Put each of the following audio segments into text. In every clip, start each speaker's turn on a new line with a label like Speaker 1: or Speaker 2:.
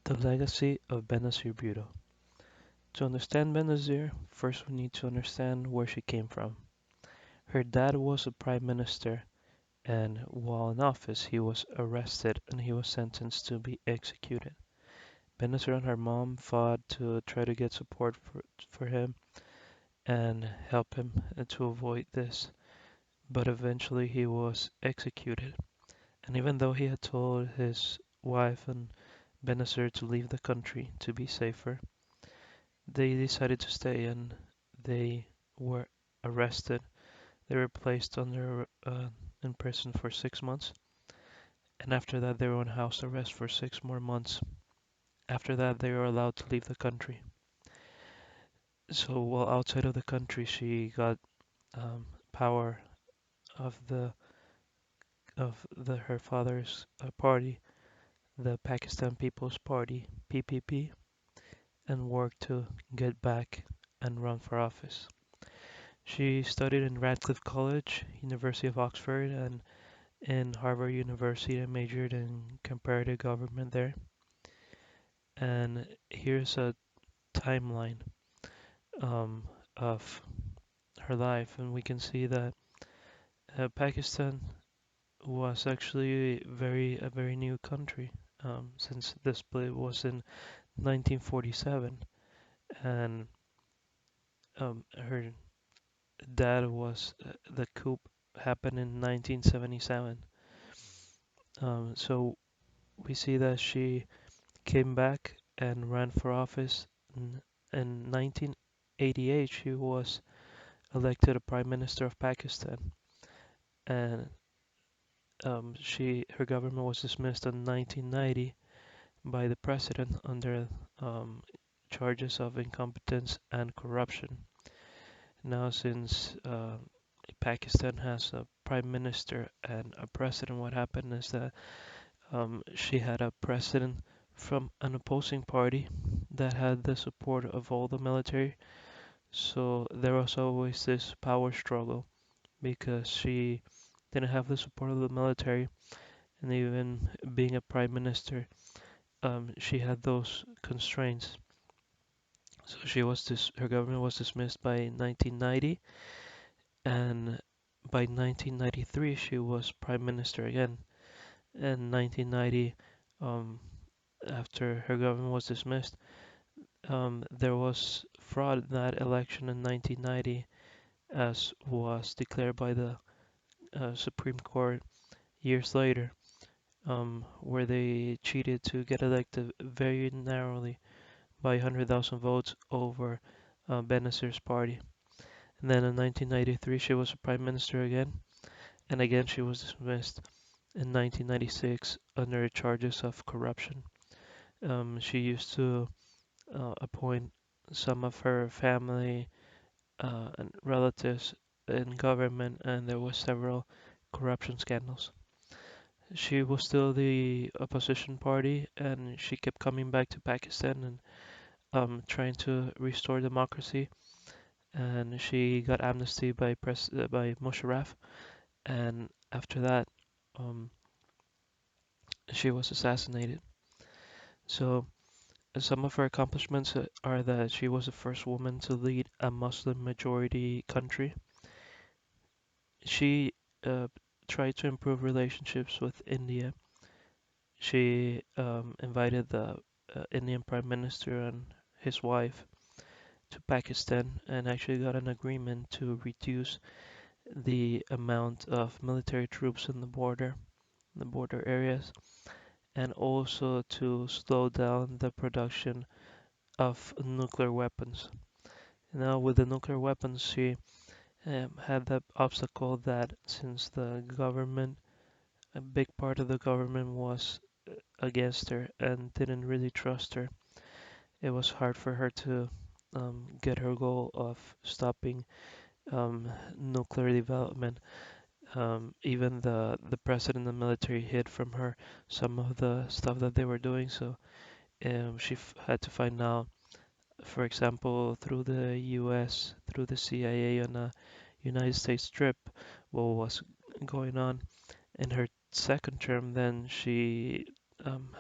Speaker 1: The legacy of Benazir Bhutto. To understand Benazir, first we need to understand where she came from. Her dad was a prime minister, and while in office, he was arrested and he was sentenced to be executed. Benazir and her mom fought to try to get support for him and help him to avoid this, but eventually he was executed. And even though he had told his wife and Benazir to leave the country to be safer, they decided to stay and they were arrested. They were placed under in prison for 6 months, and after that they were on house arrest for 6 more months. After that, they were allowed to leave the country. So while outside of the country, she got power of the her father's party, the Pakistan People's Party (PPP), and worked to get back and run for office. She studied in Radcliffe College, University of Oxford, and in Harvard University and majored in comparative government there. And here's a timeline of her life, and we can see that Pakistan was actually a very new country since the split was in 1947, and her dad was the coup happened in 1977. So we see that she came back and ran for office. In 1988, she was elected a prime minister of Pakistan, and her government was dismissed in 1990 by the president under um, charges of incompetence and corruption. Now, since Pakistan has a prime minister and a president, what happened is that she had a president from an opposing party that had the support of all the military. So there was always this power struggle because she didn't have the support of the military, and even being a prime minister, she had those constraints. So her government was dismissed by 1990, and by 1993 she was prime minister again. And 1990, um, after her government was dismissed, there was fraud in that election in 1990, as was declared by the Supreme Court years later, where they cheated to get elected very narrowly by 100,000 votes over Benazir's party. And then in 1993, she was prime minister again, and again she was dismissed in 1996 under charges of corruption. She used to appoint some of her family and relatives in government, and there were several corruption scandals. She was still the opposition party, and she kept coming back to Pakistan and trying to restore democracy. And she got amnesty by Musharraf, and after that, um, she was assassinated. So some of her accomplishments are that she was the first woman to lead a Muslim majority country. She uh, tried to improve relationships with India. She invited the Indian Prime Minister and his wife to Pakistan and actually got an agreement to reduce the amount of military troops in the border areas, and also to slow down the production of nuclear weapons. Now, with the nuclear weapons, she had the obstacle that since the government, a big part of the government was against her and didn't really trust her, it was hard for her to get her goal of stopping nuclear development. Even the president and the military hid from her some of the stuff that they were doing, so she had to find out, for example, through the US, through the CIA on a United States trip, what was going on. In her second term, then she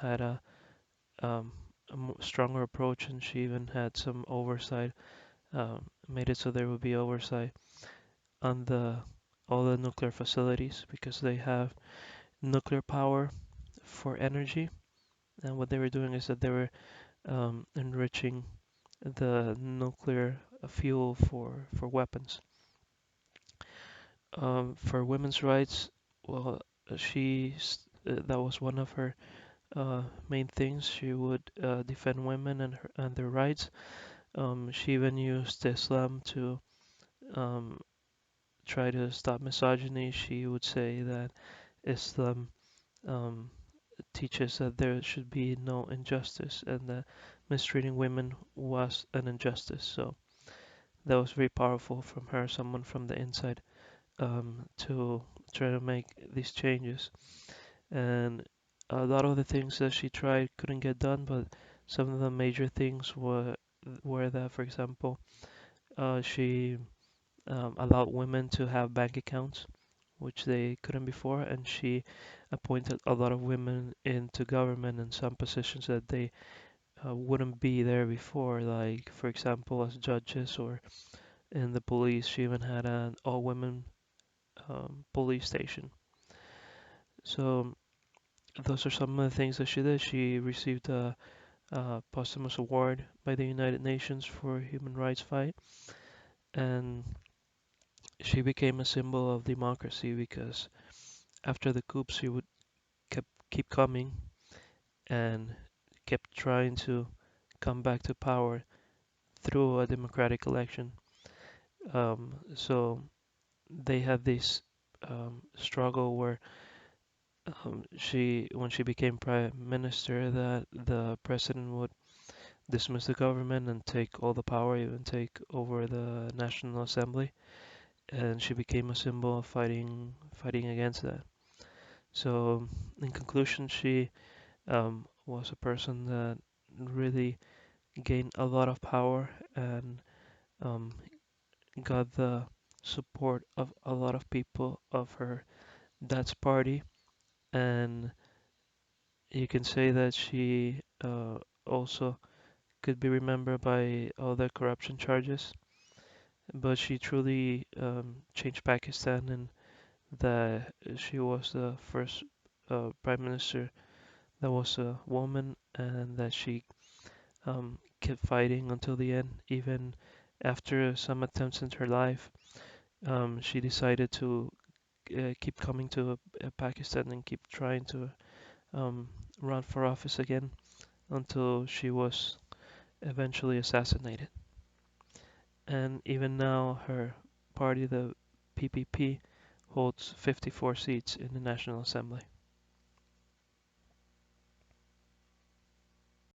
Speaker 1: had um, stronger approach, and she even had some oversight, made it so there would be oversight on the all the nuclear facilities because they have nuclear power for energy. And what they were doing is that they were enriching the nuclear fuel for weapons. For women's rights, well, that was one of her main things. She would defend women and their rights. She even used Islam to um, try to stop misogyny. She would say that Islam um, teaches that there should be no injustice and that mistreating women was an injustice. So that was very powerful from her, someone from the inside, to try to make these changes. And a lot of the things that she tried couldn't get done, but some of the major things were that, for example, she allowed women to have bank accounts, which they couldn't before, and she appointed a lot of women into government in some positions that they wouldn't be there before, like, for example, as judges or in the police. She even had an all-women police station. So those are some of the things that she did. She received a posthumous award by the United Nations for human rights fight, and she became a symbol of democracy because after the coups, she would keep coming and kept trying to come back to power through a democratic election. So they had this struggle where when she became prime minister, that the president would dismiss the government and take all the power, even take over the National Assembly, and she became a symbol of fighting against that. So, in conclusion, she was a person that really gained a lot of power and um, got the support of a lot of people of her dad's party, and you can say that she also could be remembered by all the corruption charges, but she truly changed Pakistan, and that she was the first prime minister that was a woman, and that she kept fighting until the end, even after some attempts in her life. She decided to keep coming to Pakistan and keep trying to um, run for office again until she was eventually assassinated. And even now, her party, the PPP, holds 54 seats in the National Assembly.